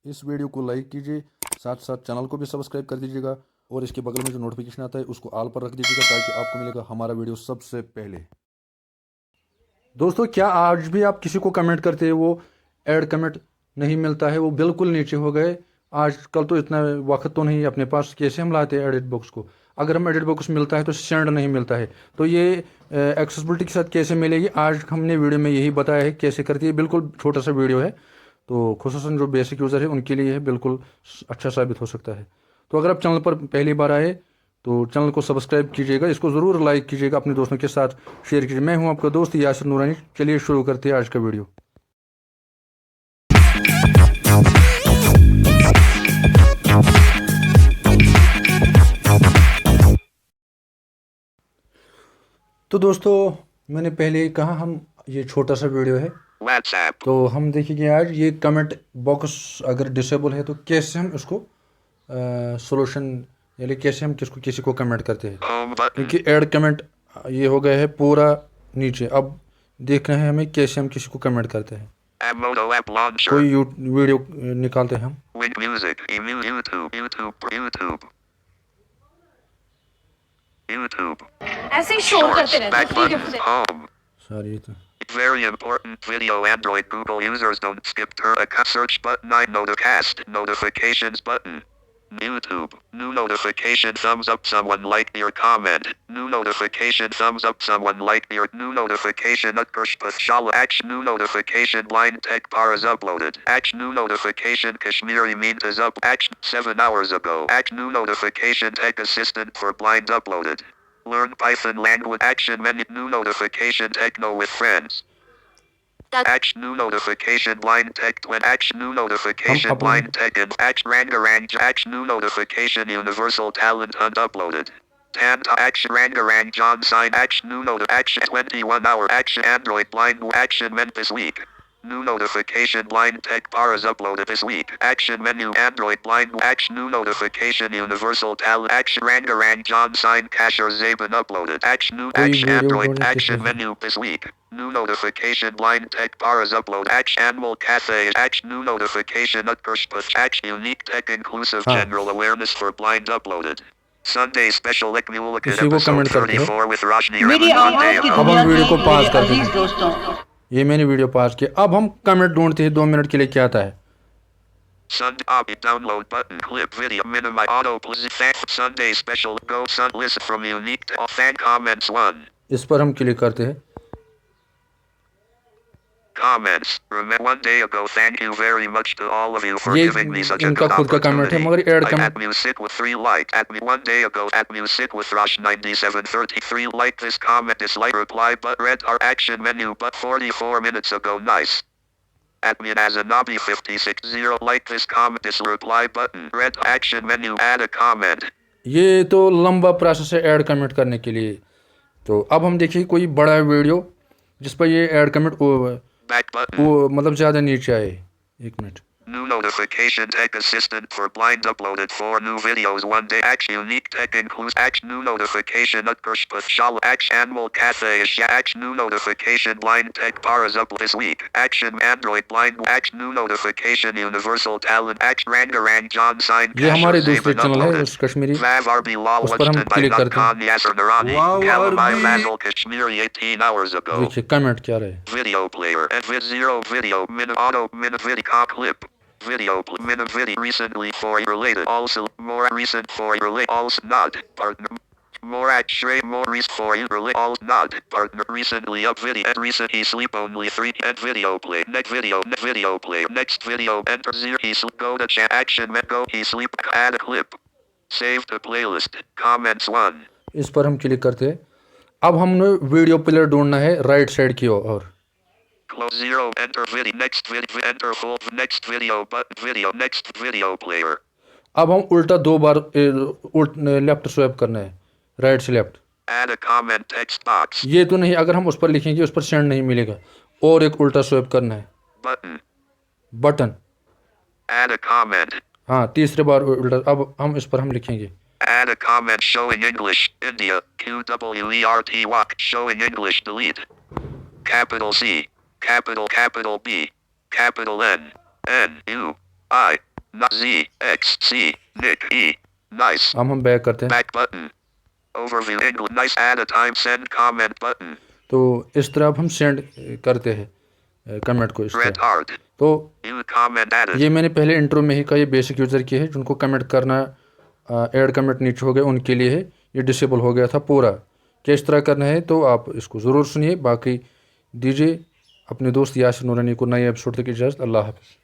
इस वीडियो को लाइक कीजिए, साथ साथ चैनल को भी सब्सक्राइब कर दीजिएगा और इसके बगल में जो नोटिफिकेशन आता है उसको ऑल पर रख दीजिएगा ताकि आपको मिलेगा हमारा वीडियो सबसे पहले। दोस्तों, क्या आज भी आप किसी को कमेंट करते हैं वो ऐड कमेंट नहीं मिलता है, वो बिल्कुल नीचे हो गए। आजकल तो इतना वक्त तो नहीं है अपने पास, कैसे हम लाते हैं एडिट बॉक्स को। अगर हम एडिट बॉक्स मिलता है तो सेंड नहीं मिलता है, तो ये एक्सेसिबिलिटी के साथ कैसे मिलेगी, आज हमने वीडियो में यही बताया है कैसे करती है। बिल्कुल छोटा सा वीडियो है, तो खुसूसन जो बेसिक यूज़र है उनके लिए यह बिल्कुल अच्छा साबित हो सकता है। तो अगर आप चैनल पर पहली बार आए तो चैनल को सब्सक्राइब कीजिएगा, इसको ज़रूर लाइक कीजिएगा, अपने दोस्तों के साथ शेयर कीजिए। मैं हूं आपका दोस्त यासिर नूरानी। चलिए शुरू करते हैं आज का वीडियो। तो दोस्तों, मैंने पहले ही कहा हम ये छोटा सा वीडियो है, तो हम देखेंगे आज ये कमेंट बॉक्स अगर डिसेबल है तो कैसे हम इसको सॉल्यूशन, यानी कैसे हम किसी को कमेंट करते हैं, क्योंकि ऐड कमेंट ये हो गया है पूरा नीचे। अब देखना है हमें कैसे हम किसी को कमेंट करते हैं। कोई वीडियो निकालते हैं हम। YouTube. ऐसे ही शोर करते रहते हैं, ठीक है। Home. सॉरी, तो Very important video. Android Google users don't skip a search button. Notifications button. YouTube. New notification. Thumbs up. Someone liked your comment. New notification. Thumbs up. Someone liked your new notification. Utkarsh Pashala. Action. New notification. Blind Tech Par is uploaded. Action. New notification. Kashmiri Meet is up. Action. 7 hours ago. Action. New notification. Tech Assistant for Blind uploaded. Learn Python language. Action menu. New notification. Techno with friends. Action new notification blind tech when action new notification blind tech and action rangarang action new notification universal talent hunt uploaded. Action rangarang John sign action new note action 21-hour action Android blind action meant this week. New notification blind tech par is uploaded this week. Action menu Android blind action new notification universal talent action rangarang John sign cashier Zaben uploaded. Action new action Android action menu this week. New notification blind tech par is upload action animal cafe action new notification Utkarsh push action unique tech inclusive general awareness for blind uploaded. Sunday special episode 34 with Rajni मेरी आवाज की दुनिया video को के पास मेरे कर अजीज देते हैं। दोस्तों, ये मैंने वीडियो पास किया। अब हम कमेंट ढूंढते हैं 2 मिनट के लिए, क्या आता है। Sunday download button clip video minimize auto thank Sunday special go sun listen from unique to thank comments 1 इस पर हम क्लिक करते हैं। comments. Remember 1 day ago thank you very much to all of you for ये giving me such a इनका good खुद का comment है, opportunity. मगर add I comment at music with 3 like at me 1 day ago at music with Rush 9733 like this comment dislike reply but red our action menu but 44 minutes ago nice. At me as a Nabi 560 like this comment this reply button red action menu add a comment. ये तो लंबा process है add comment करने के लिए। तो अब हम देखिए कोई बड़ा वीडियो जिस पर ये ऐड कमेंट Back button. वो मतलब ज़्यादा नीचे आए। 1 minute. New notification tech assistant for blind uploaded 4 new videos 1 day action unique tech includes action new notification Utkarsh Pashala action animal cafe action new notification blind tech par is up this week action Android blind action new notification universal talent action rangarang John sign ये हमारे दूसरे channel है उस Kashmiri, Vav RB Law उस पर हम by click करते हैं। Khan Yasser Narani Kalamai Mazal Kashmiri 18 hours ago देखिए कमेंट क्या रहे। video player and vid 0 video min auto min video clip video min video recently for related also more recent for relate also not partner more actually more recent for relate also not partner recently up video and recent he sleep only 3 and video play next video play next video enter 0 he sleep go to chat action go he sleep add a clip save to playlist comments 1 इस पर हम click करते हैं। अब हमने video player ढूंढना है right side की ओर। Close 0 enter video next video enter full next video but video next video player अब हम उल्टा 2 बार लेफ्ट स्वैप करना है, राइट से left. add a comment text box ये तो नहीं, अगर हम उस पर लिखेंगे उस पर सेंड नहीं मिलेगा, और एक उल्टा स्वैप करना है button button. add a comment हाँ, तीसरे बार उल्टा। अब हम इस पर हम लिखेंगे add a comment showing English India QWERT walk showing English delete capital C capital B capital N U I Not Z, X, C, Nick, E. Nice. अब हम बैक करते हैं। Back button. Overview English. Nice. Add a time. Send comment button. तो इस तरह अब हम send करते हैं कमेंट को इस Red तरह। heart. तो New comment added. ये मैंने पहले इंट्रो में ही कहा, ये बेसिक यूज़र की है, जिनको कमेंट करना ऐड कमेंट नीचे हो गया उनके लिए है, ये डिसेबल हो गया था पूरा। किस तरह करना है तो आप इसको ज़रूर सुनिए। बाकी दीजिए अपने दोस्त यासिर नूरानी को नए एपिसोड तक इजाज़त। अल्लाह हाफ़िज़।